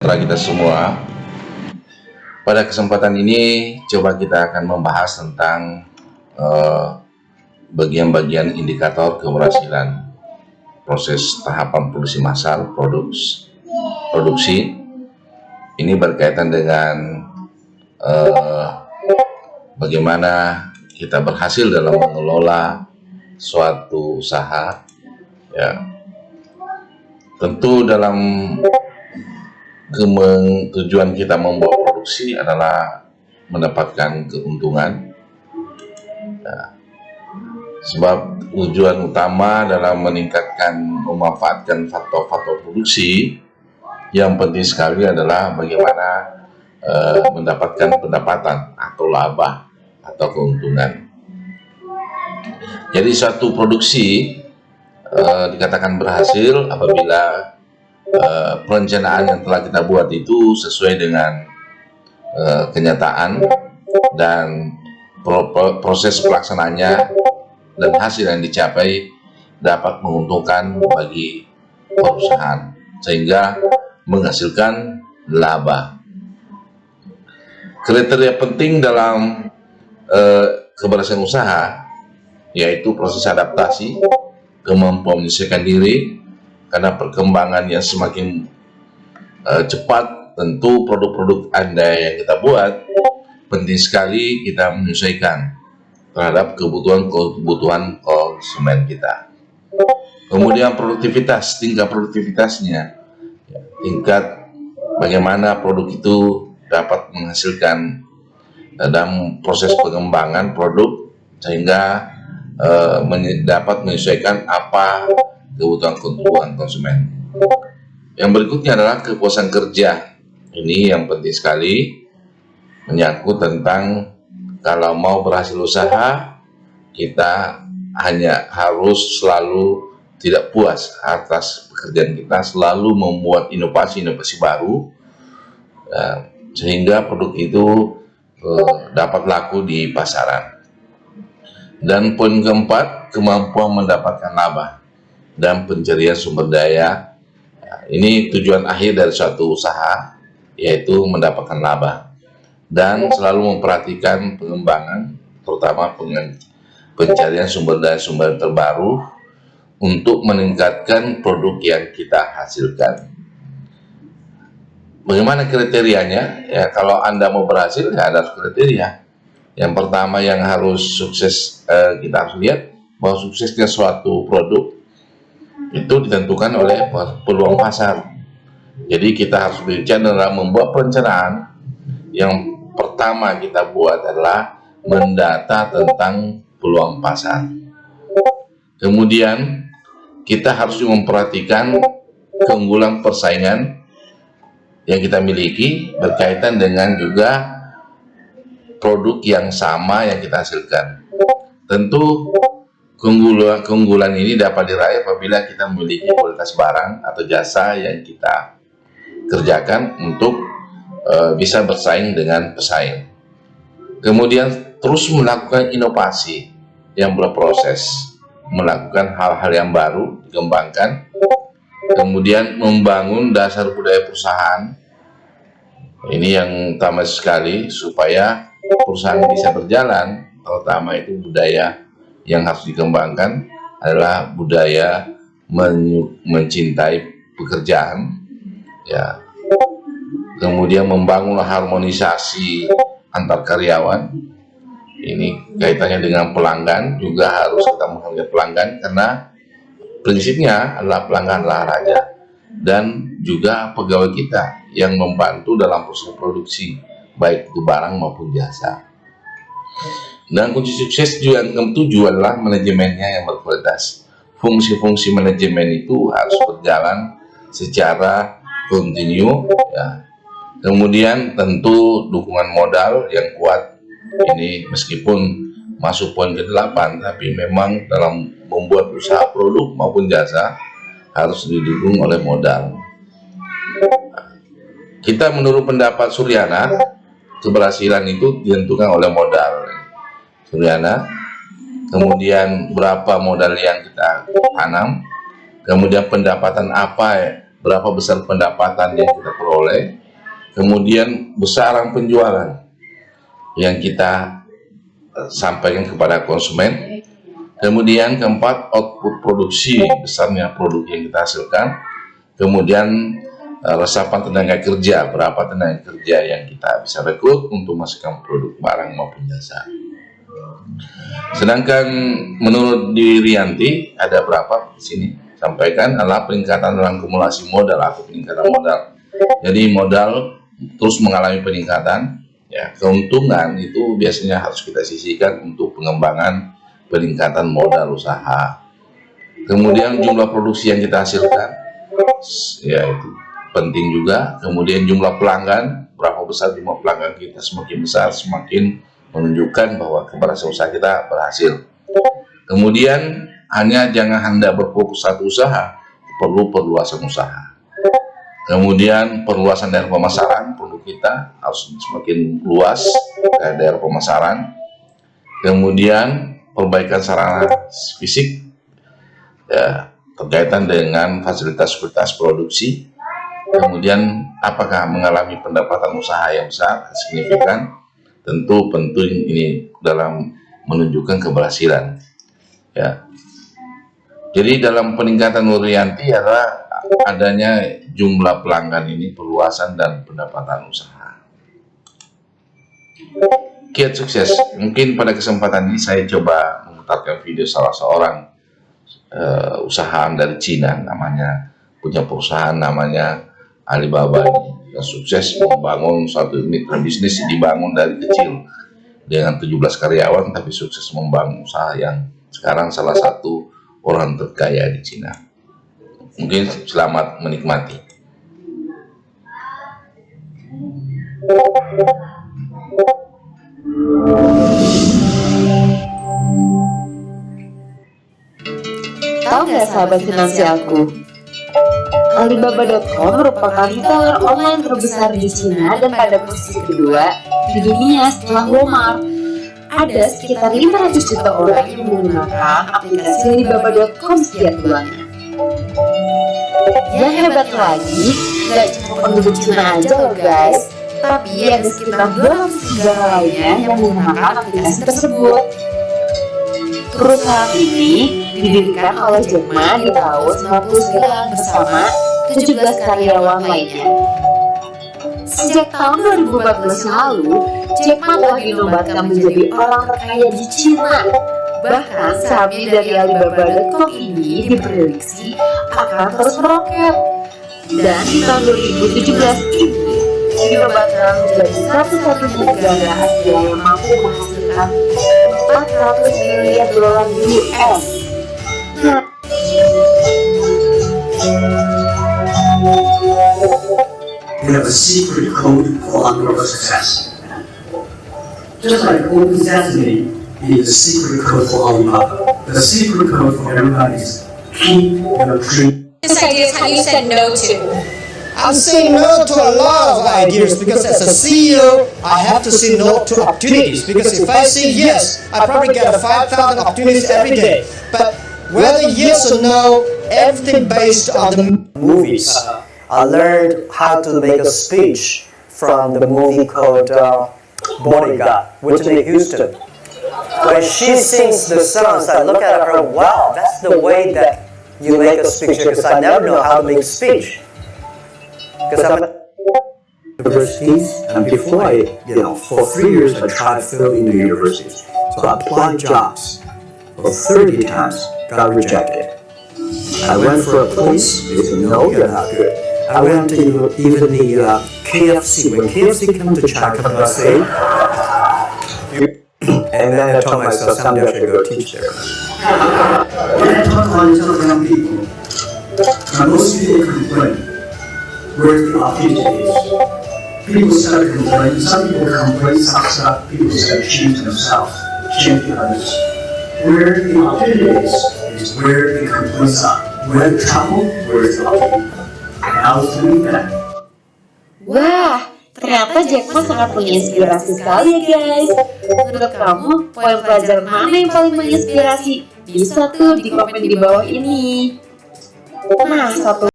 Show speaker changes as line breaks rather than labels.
Kita semua. Pada kesempatan ini coba kita akan membahas tentang bagian-bagian indikator keberhasilan proses tahapan produksi massal produksi. Ini berkaitan dengan bagaimana kita berhasil dalam mengelola suatu usaha, ya. Tentu dalam tujuan kita membuat produksi adalah mendapatkan keuntungan, ya. Sebab tujuan utama dalam memanfaatkan faktor-faktor produksi yang penting sekali adalah bagaimana mendapatkan pendapatan atau laba atau keuntungan. Jadi suatu produksi dikatakan berhasil apabila perencanaan yang telah kita buat itu sesuai dengan kenyataan dan proses pelaksanaannya dan hasil yang dicapai dapat menguntungkan bagi perusahaan sehingga menghasilkan laba. Kriteria penting dalam keberhasilan usaha yaitu proses adaptasi, kemampuan menyesuaikan diri. Karena perkembangan yang semakin cepat, tentu produk-produk Anda yang kita buat penting sekali kita menyesuaikan terhadap kebutuhan konsumen kita. Kemudian produktivitas, tingkat produktivitasnya, tingkat bagaimana produk itu dapat menghasilkan dalam proses pengembangan produk sehingga dapat menyesuaikan apa kebutuhan konsumen. Yang berikutnya adalah kepuasan kerja. Ini yang penting sekali, menyangkut tentang kalau mau berhasil usaha, kita hanya harus selalu tidak puas atas pekerjaan kita, selalu membuat inovasi-inovasi baru, sehingga produk itu dapat laku di pasaran. Dan poin keempat, kemampuan mendapatkan laba dan pencarian sumber daya. Ini tujuan akhir dari suatu usaha, yaitu mendapatkan laba dan selalu memperhatikan pengembangan, terutama pencarian sumber daya terbaru untuk meningkatkan produk yang kita hasilkan. Bagaimana kriterianya? Ya, kalau Anda mau berhasil, ya ada kriteria. Yang pertama yang harus sukses, kita harus lihat bahwa suksesnya suatu produk itu ditentukan oleh peluang pasar. Jadi kita harus berbicara dalam membuat perencanaan. Yang pertama kita buat adalah mendata tentang peluang pasar. Kemudian kita harus memperhatikan keunggulan persaingan yang kita miliki berkaitan dengan juga produk yang sama yang kita hasilkan. Tentu keunggulan ini dapat diraih apabila kita memiliki kualitas barang atau jasa yang kita kerjakan untuk bisa bersaing dengan pesaing. Kemudian terus melakukan inovasi yang berproses, melakukan hal-hal yang baru, dikembangkan. Kemudian membangun dasar budaya perusahaan. Ini yang utama sekali supaya perusahaan bisa berjalan, terutama itu budaya yang harus dikembangkan adalah budaya mencintai pekerjaan, ya. Kemudian membangun harmonisasi antar karyawan. Ini kaitannya dengan pelanggan, juga harus kita menghargai pelanggan karena prinsipnya adalah pelanggan adalah raja, dan juga pegawai kita yang membantu dalam proses produksi baik itu barang maupun jasa. Dan kunci sukses juga yang ketujuh adalah manajemennya yang berkualitas. Fungsi-fungsi manajemen itu harus berjalan secara kontinu, ya. Kemudian tentu dukungan modal yang kuat. Ini meskipun masuk poin ke-8, tapi memang dalam membuat usaha produk maupun jasa harus didukung oleh modal. Kita menurut pendapat Suryana, keberhasilan itu ditentukan oleh modal. Suryana, kemudian berapa modal yang kita tanam, kemudian pendapatan apa berapa besar pendapatan yang kita peroleh, kemudian besaran penjualan yang kita sampaikan kepada konsumen, kemudian keempat, output produksi, besarnya produk yang kita hasilkan, kemudian resapan tenaga kerja, berapa tenaga kerja yang kita bisa rekrut untuk menghasilkan produk barang maupun jasa. Sedangkan menurut Rianti ada berapa di sini sampaikan adalah peningkatan dalam akumulasi modal atau peningkatan modal. Jadi modal terus mengalami peningkatan, ya keuntungan itu biasanya harus kita sisihkan untuk pengembangan peningkatan modal usaha. Kemudian jumlah produksi yang kita hasilkan, ya itu penting juga. Kemudian jumlah pelanggan, berapa besar jumlah pelanggan kita, semakin besar semakin menunjukkan bahwa keberhasilan usaha kita berhasil. Kemudian jangan Anda berfokus satu usaha, perlu perluasan usaha. Kemudian perluasan daerah pemasaran, produk kita harus semakin luas daerah pemasaran. Kemudian perbaikan sarana fisik, ya, berkaitan dengan fasilitas produksi. Kemudian apakah mengalami pendapatan usaha yang besar signifikan, tentu penting ini dalam menunjukkan keberhasilan, ya. Jadi dalam peningkatan Rianti adalah adanya jumlah pelanggan ini, perluasan dan pendapatan usaha. Kiat sukses. Mungkin pada kesempatan ini saya coba memutarkan video salah seorang usahaan dari Cina, namanya punya perusahaan namanya Alibaba, yang sukses membangun satu mitra bisnis, dibangun dari kecil dengan 17 karyawan, tapi sukses membangun usaha yang sekarang salah satu orang terkaya di Cina. Mungkin selamat menikmati.
Tahu nggak sahabat finansialku? Alibaba.com merupakan retailer online terbesar di Cina dan pada posisi kedua di dunia setelah Walmart. Ada sekitar 500 juta orang yang menggunakan aplikasi Alibaba.com setiap bulannya. Yang hebat lagi, gak cuma penduduk Cina aja loh guys, tapi ada sekitar 200 negara lainnya yang menggunakan aplikasi tersebut. Perusahaan ini didirikan oleh Jack Ma di tahun 1999 bersama 17 karyawan lainnya. Sejak tahun 2014 yang lalu, Jack Ma telah dinobatkan menjadi orang terkaya di Cina. Bahkan sahamnya dari Alibaba.com ini diprediksi akan terus meroket. Dan di tahun 2017 ini dinobatkan menjadi satu-satunya negara Asia yang mampu menghasilkan 400 miliar dolar US.
We have a secret code for Alibaba success. Just like Open Sesame is the secret code for Alibaba, the secret code for everybody is keep your dream.
This idea is how you said no to.
I'm saying no to a lot of ideas because as a CEO, I have to say no to opportunities. Because if I say yes, I probably get 5,000 opportunities every day. But whether yes or no, everything based on the movies.
I learned how to make a speech from the movie called Bodyguard, Whitney Houston. When she sings the songs, I look at her, wow, that's the way that you make a speech, because I never know how to make a speech. Because I'm
Universities, and before for 3 years I tried to fill in the universities. So I applied jobs for 30 times, got rejected. I went for a place, they said, no, you're not good. I went to even the KFC. When KFC came to China, I say,
and then I told myself someday I should go teach there.
when I talk to young people, most people complain where the opportunity is. People start complaining, some people complain, some people start changing themselves, changing others. Where the opportunity is where the complaints are. Where the trouble, where the opportunity. And I was doing that.
Wah, ternyata Jack Ma sangat menginspirasi sekali ya guys. Menurut kamu, poin pelajaran mana yang paling menginspirasi? Bisa tuh di komen di bawah ini. Nah, satu